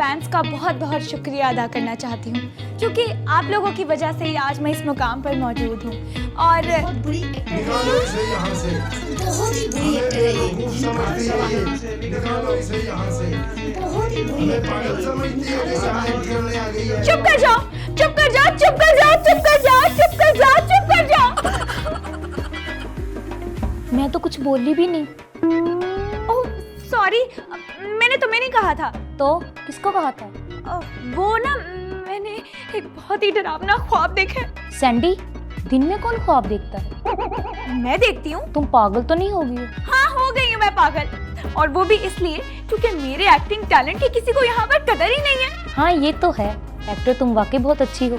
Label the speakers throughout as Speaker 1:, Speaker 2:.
Speaker 1: Fans का बहुत बहुत शुक्रिया अदा करना चाहती हूँ, क्योंकि आप लोगों की वजह से ही आज मैं इस मुकाम पर मौजूद हूँ। और
Speaker 2: बहुत बुरी
Speaker 3: निकालो इसे यहाँ से।
Speaker 2: बहुत ही बुरी एक्टर है ये।
Speaker 3: खूब समझती है ये। निकालो इसे यहाँ से।
Speaker 2: बहुत ही बुरी
Speaker 3: हमें
Speaker 2: एक्टर है
Speaker 3: पागल
Speaker 2: ये।
Speaker 3: समझती है जैसे हाइट करने आ गई है।
Speaker 1: चुप कर जाओ, चुप कर जाओ, चुप कर जाओ, चुप कर जाओ, चुप कर जाओ, चुप कर जाओ।
Speaker 4: मैं तो कुछ बोली भी नहीं।
Speaker 1: ओह सॉरी, मैंने तुम्हें नहीं कहा था।
Speaker 4: तो किसको कहा था?
Speaker 1: वो ना, मैंने एक बहुत ही डरावना ख्वाब देखा है।
Speaker 4: सैंडी, दिन में कौन ख्वाब देखता है?
Speaker 1: मैं देखती हूँ।
Speaker 4: तुम पागल तो नहीं होगी?
Speaker 1: हाँ हो गई हूँ मैं पागल, और वो भी इसलिए क्योंकि मेरे एक्टिंग टैलेंट की किसी को यहाँ पर कदर ही नहीं है।
Speaker 4: हाँ ये तो है, एक्टर तुम वाकई बहुत अच्छी हो।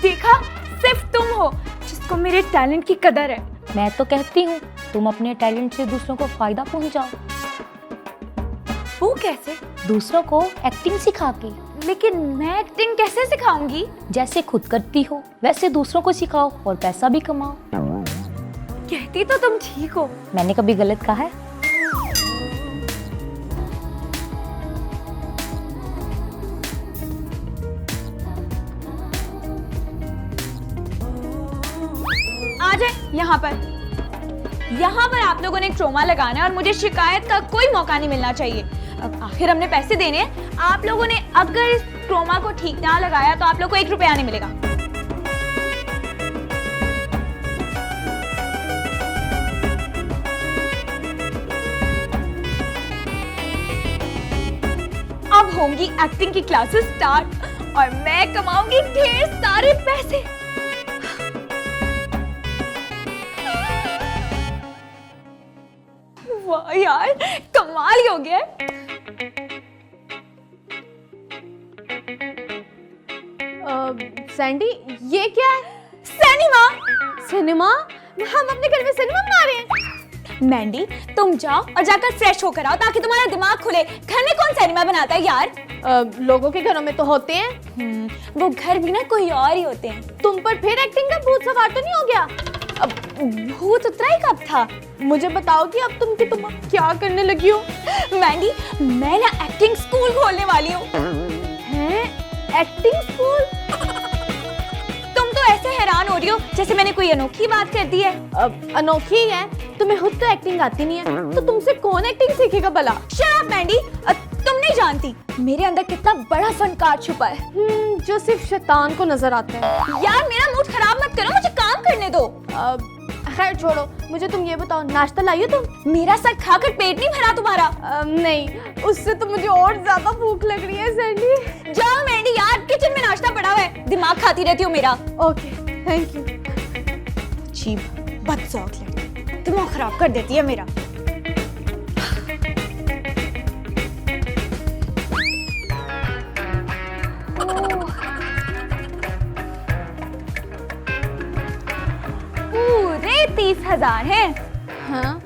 Speaker 1: देखा, सिर्फ तुम हो जिसको मेरे टैलेंट की कदर है।
Speaker 4: मैं तो कहती हूँ तुम अपने टैलेंट से दूसरों को फायदा पहुँचाओ।
Speaker 1: वो कैसे?
Speaker 4: दूसरों को एक्टिंग सिखा के।
Speaker 1: लेकिन मैं एक्टिंग कैसे सिखाऊंगी?
Speaker 4: जैसे खुद करती हो वैसे दूसरों को सिखाओ और पैसा भी कमाओ।
Speaker 1: कहती तो तुम ठीक हो।
Speaker 4: मैंने कभी गलत कहा है?
Speaker 1: आ जाए यहाँ पर। यहाँ पर आप लोगों ने क्रोमा लगाना है और मुझे शिकायत का कोई मौका नहीं मिलना चाहिए। अब आखिर हमने पैसे देने हैं। आप लोगों ने अगर इस क्रोमा को ठीक ना लगाया तो आप लोगों को 1 रुपया नहीं मिलेगा। अब होंगी एक्टिंग की क्लासेस स्टार्ट और मैं कमाऊंगी ढेर सारे पैसे। वाह यार, कमाल ही हो गया है।
Speaker 2: सैंडी, ये क्या है?
Speaker 1: सिनेमा।
Speaker 2: सिनेमा? हम अपने घर में सिनेमा बना रहे हैं।
Speaker 1: मैंडी, तुम जाओ और जाकर फ्रेश होकर आओ ताकि तुम्हारा दिमाग खुले। घर में कौन सिनेमा बनाता है यार?
Speaker 2: लोगों के घरों में तो होते हैं।
Speaker 1: वो घर भी ना कोई और ही होते हैं।
Speaker 2: तुम पर फिर एक्टिंग का भूत सवार तो नहीं हो गया?
Speaker 1: अब भूत उतरा ही कब था?
Speaker 2: मुझे बताओ कि अब तुम क्या करने लगी हो?
Speaker 1: मैंडी, मैं ना एक्टिंग स्कूल खोलने वाली हूँ।
Speaker 2: हैं? Acting school?
Speaker 1: तुम तो ऐसे हैरान हो रही हो जैसे मैंने कोई अनोखी बात कर दी है।
Speaker 2: अनोखी ही है, तुम्हें खुद तो एक्टिंग आती नहीं है, तो तुमसे कौन एक्टिंग सीखेगा भला?
Speaker 1: शट अप मैंडी, तुम नहीं जानती मेरे अंदर कितना बड़ा फनकार छुपा है।
Speaker 2: जो सिर्फ शैतान को नजर आता है।
Speaker 1: यार मेरा मूड खराब मत करो, मुझे काम करने दो।
Speaker 2: खैर छोड़ो, मुझे तुम ये बताओ, नाश्ता लाई हो तुम?
Speaker 1: मेरा सर खाकर पेट नहीं भरा तुम्हारा?
Speaker 2: नहीं, उससे तो मुझे और ज्यादा भूख लग रही है सैंडी।
Speaker 1: जाओ मैंडी यार, किचन में नाश्ता पड़ा हुआ है, दिमाग खाती रहती हो मेरा।
Speaker 2: Okay, thank you.
Speaker 1: अजीब बदसौख लड़की, दिमाग खराब कर देती है मेरा। पूरे 30,000 हैं।
Speaker 2: हाँ,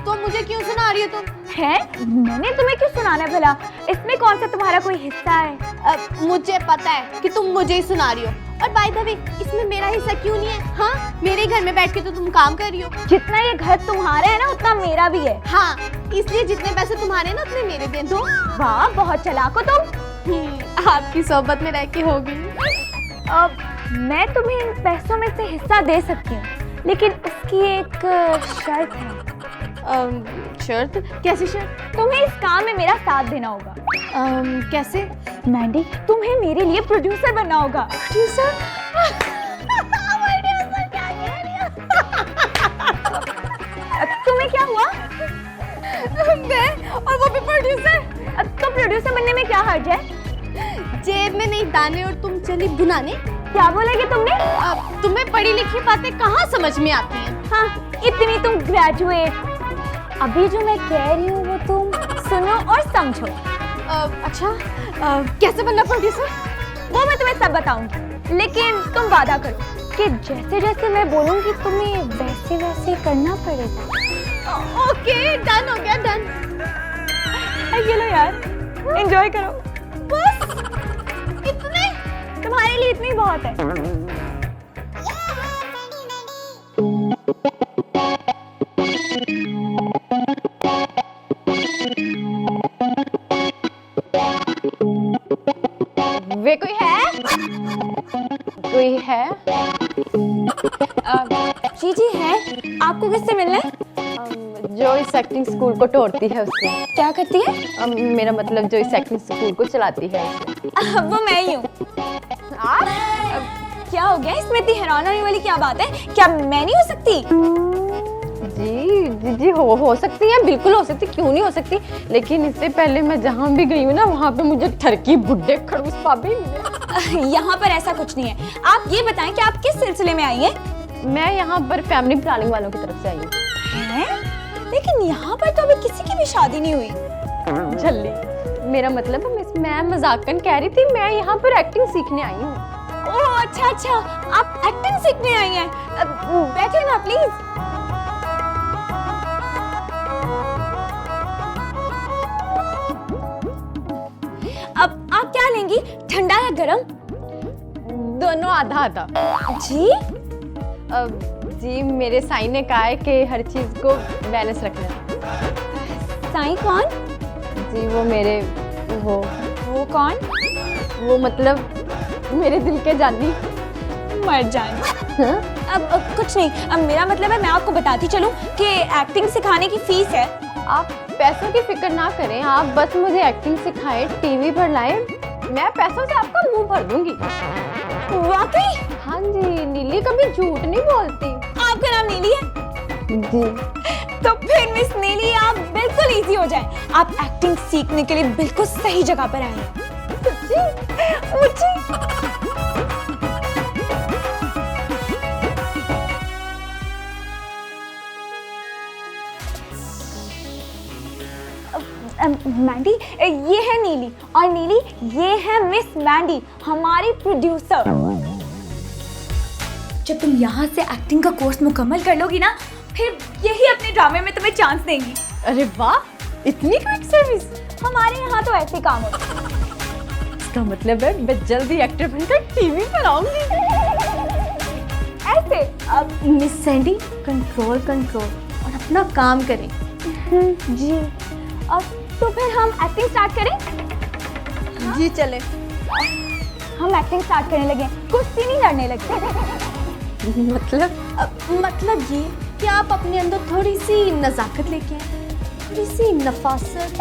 Speaker 2: तो मुझे क्यों सुना रही हो तुम?
Speaker 1: हैं? मैंने तुम्हें क्यों सुनाना है भला? इसमें कौन सा तुम्हारा कोई हिस्सा है?
Speaker 2: मुझे पता है कि तुम मुझे ही सुना रही हो। और बाय द वे, इसमें मेरा हिस्सा क्यों नहीं है? हाँ, मेरे घर में बैठ के तो तुम काम कर रही हो।
Speaker 1: जितना ये घर तुम्हारा है ना उतना मेरा भी है।
Speaker 2: हाँ, इसलिए जितने पैसे तुम्हारे ना उतने मेरे दे दो।
Speaker 1: वाह, बहुत चालाक हो तुम।
Speaker 2: आपकी सोहबत में रह के होगी।
Speaker 1: अब मैं तुम्हें इन पैसों में से हिस्सा दे सकती हूँ, लेकिन उसकी एक शर्त है।
Speaker 2: शर्त? कैसी शर्त?
Speaker 1: तुम्हें इस काम में मेरा साथ देना होगा।
Speaker 2: कैसे?
Speaker 1: मैंडी, तुम्हें मेरे लिए प्रोड्यूसर बनना होगा।
Speaker 2: प्रोड्यूसर?
Speaker 1: तुम्हें क्या हुआ?
Speaker 2: मैं और वो भी प्रोड्यूसर?
Speaker 1: तो प्रोड्यूसर बनने में क्या हर्ज है?
Speaker 2: जेब में नहीं दाने और तुम चली बुनाने।
Speaker 1: क्या बोलेगी तुमने?
Speaker 2: तुम्हें पढ़ी लिखी बातें कहाँ समझ में आती हैं?
Speaker 1: हाँ, इतनी तुम ग्रेजुएट। अभी जो मैं कह रही हूँ वो तुम सुनो और समझो।
Speaker 2: अच्छा, कैसे बनना प्रोड्यूसर?
Speaker 1: वो मैं तुम्हें सब बताऊंगी, लेकिन तुम वादा करो कि जैसे जैसे मैं बोलूंगी तुम्हें वैसे वैसे करना पड़ेगा।
Speaker 2: ओके, डन हो गया, डन।
Speaker 1: ये लो यार, एंजॉय करो।
Speaker 2: बस इतने?
Speaker 1: तुम्हारे लिए इतनी बहुत है। जी जी है। आपको किससे मिलना है?
Speaker 2: जो इस एक्टिंग स्कूल को तोड़ती है उससे।
Speaker 1: क्या करती है?
Speaker 2: मेरा मतलब जो इस एक्टिंग स्कूल को चलाती है उससे।
Speaker 1: वो मैं ही हूँ। क्या हो गया इसमें इतनी हैरान होने वाली क्या बात है? क्या मैं नहीं हो सकती?
Speaker 2: जी जी जी हो सकती है, बिल्कुल हो सकती, क्यों नहीं हो सकती। लेकिन इससे पहले मैं जहाँ भी गई हूँ ना, वहाँ पे मुझे ठरकी बुड्ढे खड़ूस पापी मिले।
Speaker 1: यहाँ पर ऐसा कुछ नहीं है। आप ये बताएं कि आप किस सिलसिले में आई हैं?
Speaker 2: मैं यहाँ पर फैमिली प्लानिंग वालों की तरफ से आई हूँ।
Speaker 1: लेकिन यहाँ पर तो अभी किसी की भी शादी नहीं हुई।
Speaker 2: झल्ली, मेरा मतलब है मैं मजाकन कह रही थी, मैं यहाँ पर एक्टिंग सीखने आई हूँ।
Speaker 1: ओह अच्छा अच्छा, आप एक्टिंग सीखने आई हैं। बैठे ना प्लीज। अब आप क्या लेंगी, ठंडा या गरम?
Speaker 2: दोनों आधा आधा।
Speaker 1: जी
Speaker 2: जी मेरे साईं ने कहा है कि हर चीज को बैलेंस रखना है।
Speaker 1: साईं कौन?
Speaker 2: जी वो मेरे वो
Speaker 1: कौन?
Speaker 2: मतलब मेरे दिल के जानी।
Speaker 1: मर जाए। अब कुछ नहीं, अब मेरा मतलब है मैं आपको बताती चलूं कि एक्टिंग सिखाने की फीस है।
Speaker 2: आप पैसों की फिक्र ना करें, आप बस मुझे एक्टिंग सिखाएं, टीवी पर लाएं, मैं पैसों से आपका मुंह भर दूंगी।
Speaker 1: वाकई?
Speaker 2: हाँ जी, नीली कभी झूठ नहीं बोलती।
Speaker 1: आपका नाम नीली है?
Speaker 2: जी।
Speaker 1: तो फिर मिस नीली आप बिल्कुल इजी हो जाए। आप एक्टिंग सीखने के लिए बिल्कुल सही जगह पर आए हैं। सच्ची? मैंडी, ये है नीली, और नीली ये है मिस मैंडी, हमारी प्रोड्यूसर। जब तुम यहाँ से एक्टिंग का कोर्स मुकम्मल कर लोगी ना, फिर यही अपने ड्रामे में तुम्हें चांस देंगी।
Speaker 2: अरे वाह, इतनी क्विक सर्विस।
Speaker 1: हमारे यहाँ तो ऐसे काम होता है।
Speaker 2: इसका मतलब है मैं जल्दी एक्टर बनकर टीवी पर आऊंगी।
Speaker 1: ऐसे
Speaker 2: अब मिस सैंडी, कंट्रोल और अपना काम करें।
Speaker 1: जी। अब तो फिर हम एक्टिंग स्टार्ट करें?
Speaker 2: जी चले।
Speaker 1: हम एक्टिंग स्टार्ट करने लगे, कुश्ती नहीं लड़ने लगे।
Speaker 2: मतलब ये कि आप अपने अंदर थोड़ी सी नजाकत लेके आए, थोड़ी सी नफासत,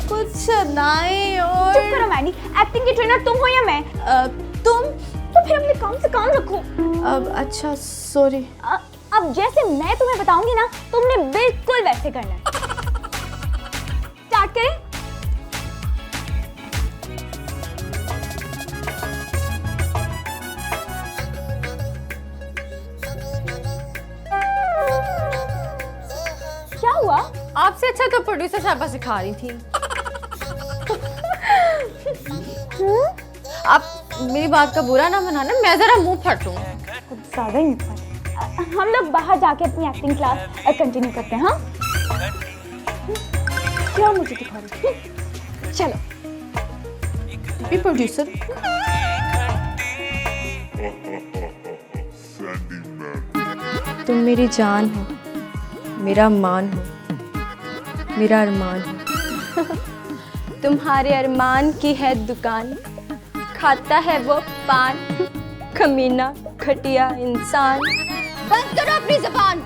Speaker 2: कुछ नाए और।
Speaker 1: चुप करो मैंडी, एक्टिंग की ट्रेनर तुम हो या मैं?
Speaker 2: तुम।
Speaker 1: तो फिर अपने काम से काम रखो।
Speaker 2: अब अच्छा सॉरी।
Speaker 1: अब जैसे मैं तुम्हें बताऊंगी ना, तुमने बिल्कुल वैसे करना है। स्टार्ट करें? क्या हुआ?
Speaker 2: आपसे अच्छा तो प्रोड्यूसर साहबा सिखा रही थी। आप मेरी बात का बुरा ना मनाना, मैं जरा मुंह फटूं।
Speaker 1: कुछ ज्यादा ही हम लोग बाहर जाके अपनी एक्टिंग क्लास कंटिन्यू करते हैं। हाँ, क्या मुझे दिखा रही? चलो।
Speaker 2: भी प्रोड्यूसर। तुम मेरी जान हो, मेरा मान हो, मेरा अरमान हो। तुम्हारे अरमान की है दुकान, खाता है वो पान, कमीना घटिया इंसान। बंद करो अपनी जुबान,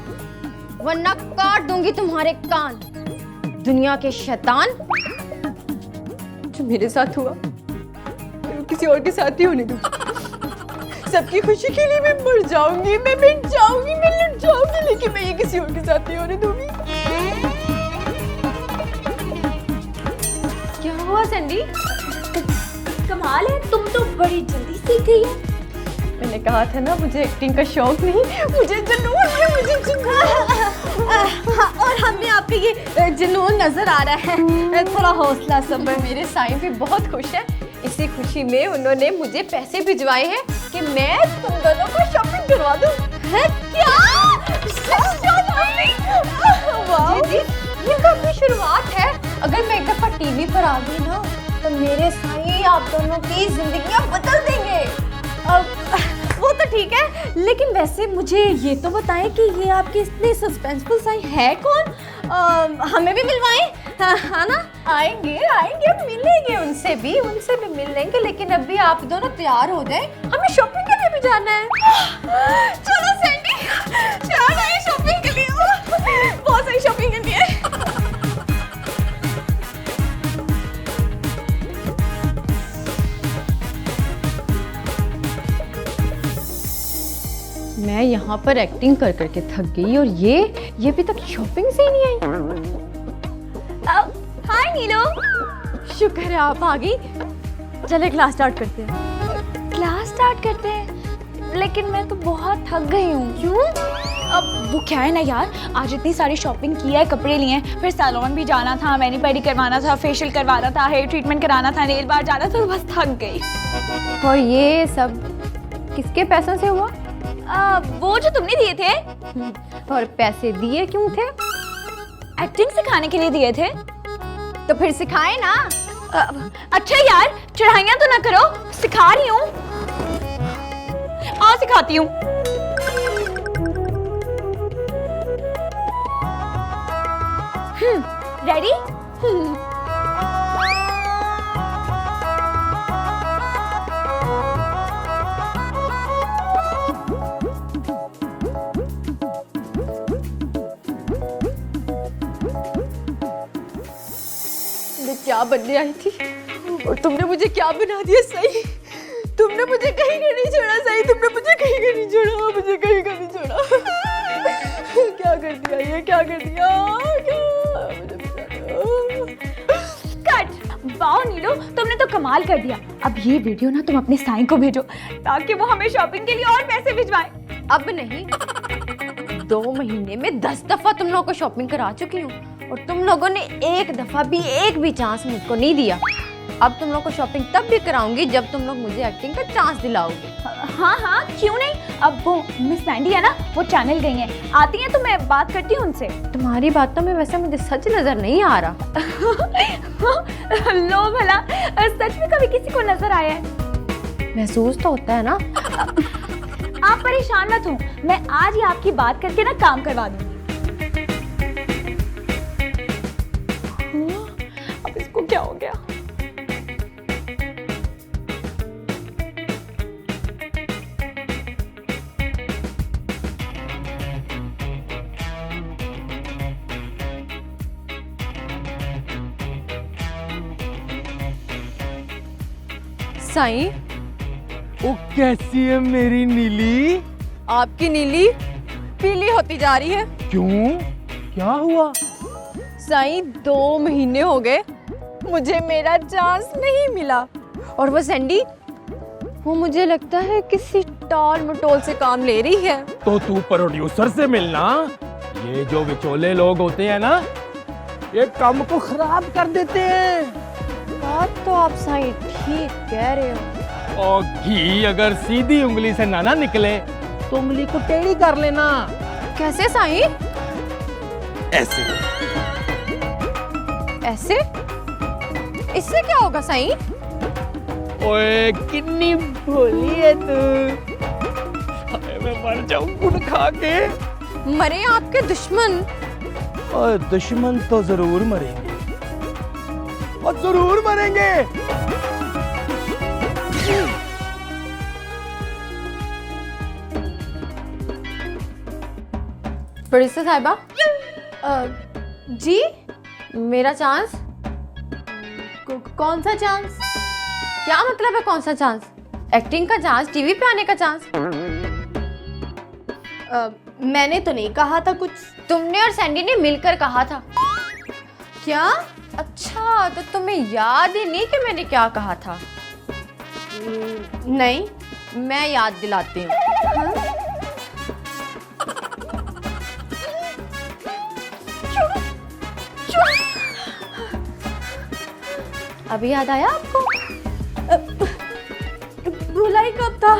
Speaker 2: वरना काट दूंगी तुम्हारे कान। दुनिया के शैतान, जो मेरे साथ हुआ मैं किसी और के साथ ही होने दूंगी। सबकी खुशी के लिए मैं मर जाऊंगी, मैं मिट जाऊंगी, मैं लुट जाऊंगी, लेकिन मैं ये किसी और के साथ नहीं होने दूंगी। क्या हुआ सैंडी?
Speaker 1: कमाल है, तुम तो बड़ी जल्दी सीख गई हो।
Speaker 2: मैंने कहा था ना, मुझे एक्टिंग का शौक नहीं, मुझे जुनून है, मुझे जुनून। और हमें आप पे ये जुनून नजर आ रहा है। थोड़ा हौसला सब्र। मेरे साईं भी बहुत खुश है, इसी खुशी में उन्होंने मुझे पैसे भिजवाए हैं कि मैं तुम दोनों को शॉपिंग करवा दूं। है क्या? वाह जी, ये कब की शुरुआत है। अगर मैं एक दफा टीवी पर आ गई ना, तो मेरे साईं आप दोनों की जिंदगियां बदल देंगे। वो तो ठीक है, लेकिन वैसे मुझे ये तो बताएं कि ये आपके इतने सस्पेंसफुल साईं है कौन? हमें भी मिलवाएं। हाँ ना, आएंगे मिलेंगे, उनसे भी मिल लेंगे, लेकिन अभी आप दोनों तैयार हो जाएं, हमें शॉपिंग करने भी जाना है। चलो सैंडी, मैं यहाँ पर एक्टिंग कर करके थक गई और ये अभी तक शॉपिंग से ही नहीं आई।
Speaker 1: हाय नीलू।
Speaker 2: शुक्र है आप आ गई। चले क्लास स्टार्ट करते हैं।
Speaker 1: क्लास स्टार्ट करते हैं, लेकिन मैं तो बहुत थक गई हूँ। क्यों? अब वो क्या है ना यार, आज इतनी सारी शॉपिंग की है, कपड़े लिए हैं, फिर सैलून भी जाना था, मैनी पेडी करवाना था, फेशियल करवाना था, हेयर ट्रीटमेंट कराना था, नेल बार जाना था, तो बस थक गई।
Speaker 2: और ये सब किसके पैसों से हुआ?
Speaker 1: वो जो तुमने दिए थे।
Speaker 2: और पैसे दिए क्यों थे?
Speaker 1: एक्टिंग सिखाने के लिए दिए थे।
Speaker 2: तो फिर सिखाए ना।
Speaker 1: अच्छा यार, चढ़ाइयाँ तो ना करो, सिखा रही हूँ। सिखाती हूँ। रेडी?
Speaker 2: मैं क्या बनने आई थी और तुमने मुझे क्या बना दिया। सही, तुमने मुझे कहीं का नहीं छोड़ा। सही, तुमने मुझे कहीं का नहीं छोड़ा, मुझे कहीं का नहीं छोड़ा। क्या कर दिया ये, क्या कर दिया,
Speaker 1: कट। वाओ नीलू, तुमने तो कमाल कर दिया। अब ये वीडियो ना तुम अपने साईं को भेजो, ताकि वो हमें शॉपिंग के लिए और पैसे भिजवाए।
Speaker 2: अब नहीं, 2 महीने में 10 दफा तुम लोगों को शॉपिंग करा चुकी हूँ और तुम लोगों ने एक दफा भी, एक भी चांस मुझको नहीं दिया। अब तुम लोग को शॉपिंग तब भी कराऊंगी जब तुम लोग मुझे एक्टिंग का चांस दिलाओगे।
Speaker 1: हाँ हाँ, क्यों नहीं। अब वो मिस मैंडी है ना, वो चैनल गई हैं, आती हैं तो मैं बात करती हूँ उनसे।
Speaker 2: तुम्हारी बातों में वैसे मुझे सच नजर नहीं आ रहा।
Speaker 1: लो भला, सच में कभी किसी को नजर आया है?
Speaker 2: महसूस तो होता है ना।
Speaker 1: आप परेशान मत हो, मैं आज ही आपकी बात करके ना काम करवा दूंगी। अब इसको क्या हो गया?
Speaker 2: साईं,
Speaker 5: वो कैसी है मेरी नीली?
Speaker 2: आपकी नीली पीली होती जा रही है।
Speaker 5: क्यों, क्या हुआ?
Speaker 2: साईं, 2 महीने हो गए, मुझे मेरा चांस नहीं मिला। और वो सैंडी, वो मुझे लगता है किसी टॉल मटोल से काम ले रही है।
Speaker 5: तो तू प्रोड्यूसर से मिलना। ये जो विचोले लोग होते हैं ना, ये काम को खराब कर देते हैं।
Speaker 2: बात तो आप साईं ठीक कह रहे हो।
Speaker 5: और घी अगर सीधी उंगली से ना निकले तो उंगली को टेढ़ी कर लेना।
Speaker 2: कैसे साईं?
Speaker 5: ऐसे
Speaker 2: ऐसे? इससे क्या होगा साईं?
Speaker 5: ओए कितनी भोली है तू। हाय, मैं मर जाऊं गुड़ खा के।
Speaker 2: मरे आपके दुश्मन।
Speaker 5: और दुश्मन तो जरूर मरेंगे, और जरूर मरेंगे।
Speaker 2: प्रोड्यूसर साहिबा, जी मेरा चांस? कौन सा चांस? क्या मतलब है कौन सा चांस? एक्टिंग का चांस, टीवी पे आने का चांस? मैंने तो नहीं कहा था कुछ। तुमने और सैंडी ने मिलकर कहा था। क्या? अच्छा, तो तुम्हें याद ही नहीं कि मैंने क्या कहा था? नहीं, मैं याद दिलाती हूँ। हाँ? अभी याद आया आपको? भूला ही कब था।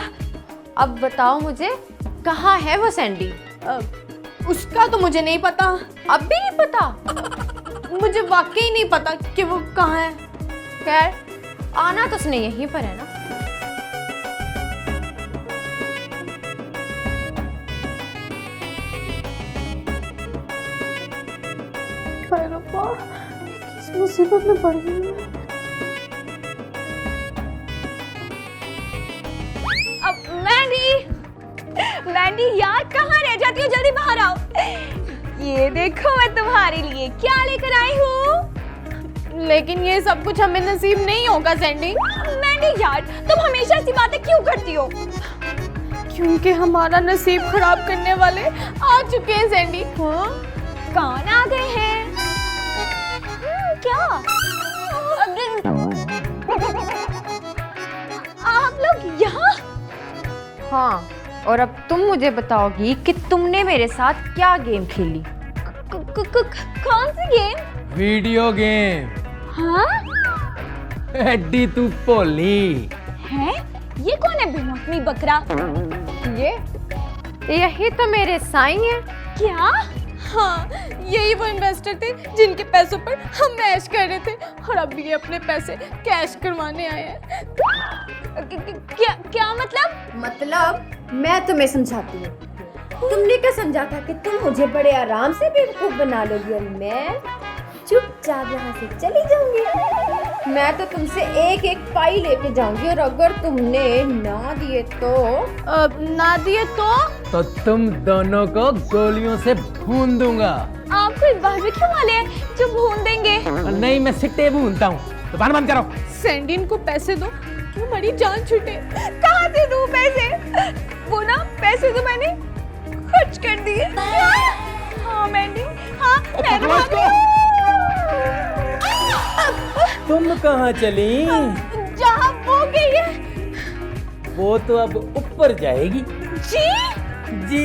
Speaker 2: अब बताओ मुझे, कहाँ है वो सैंडी? उसका तो मुझे नहीं पता। अब भी नहीं पता? मुझे वाकई नहीं पता कि वो कहाँ है। खैर, आना तो उसने यहीं पर है ना। किस मुसीबत में पड़ गई मैं।
Speaker 1: अब मैंडी यार, कहाँ रह जाती हो? जल्दी बाहर आओ। ये देखो, मैं तुम्हारे लिए क्या लेकर आई हूँ।
Speaker 2: लेकिन ये सब कुछ हमें नसीब नहीं होगा सैंडी।
Speaker 1: मैंडी यार, तुम हमेशा ऐसी बातें क्यों करती हो?
Speaker 2: क्योंकि हमारा नसीब खराब करने वाले आ चुके हैं सैंडी।
Speaker 1: हाँ? कौन आ गए हैं? क्या आप लोग यहाँ?
Speaker 2: हाँ, और अब तुम मुझे बताओगी कि तुमने मेरे साथ क्या गेम खेली।
Speaker 1: कौन सी गेम?
Speaker 5: Video game.
Speaker 1: हाँ?
Speaker 5: एड्डी तू भोली।
Speaker 1: है? ये कौन है बेमौसमी बकरा?
Speaker 2: यही तो मेरे साईं हैं।
Speaker 1: क्या?
Speaker 2: हाँ, यही वो इन्वेस्टर थे जिनके पैसों पर हम मैच कर रहे थे और अब ये अपने पैसे कैश करवाने आए हैं।
Speaker 1: क्या मतलब?
Speaker 6: मतलब मैं तुम्हें समझाती हूँ। तुमने क्या समझा था कि तुम मुझे बड़े आराम से बेवकूफ बना लोगी और मैं चुपचाप यहाँ से चली जाऊंगी। मैं तो तुमसे एक एक पाई लेके जाऊंगी और अगर तुमने ना दिए तो
Speaker 5: तुम दोनों को गोलियों से भून दूंगा।
Speaker 1: आप कोई बारबेक्यू वाले हैं जो भून देंगे?
Speaker 5: नहीं, मैं सिट्टे भूनता हूँ। दुकान बंद करो।
Speaker 2: सैंडी को पैसे दो, क्यों हमारी जान छूटे।
Speaker 1: कहाँ से दूँ पैसे? वो ना पैसे तो मैंने खर्च कर दिए। हाँ मैंने, हाँ मैंने
Speaker 5: पकड़ो इसको। तुम कहाँ चली?
Speaker 1: जहाँ वो गई है।
Speaker 5: वो तो अब ऊपर जाएगी।
Speaker 1: जी?
Speaker 5: जी।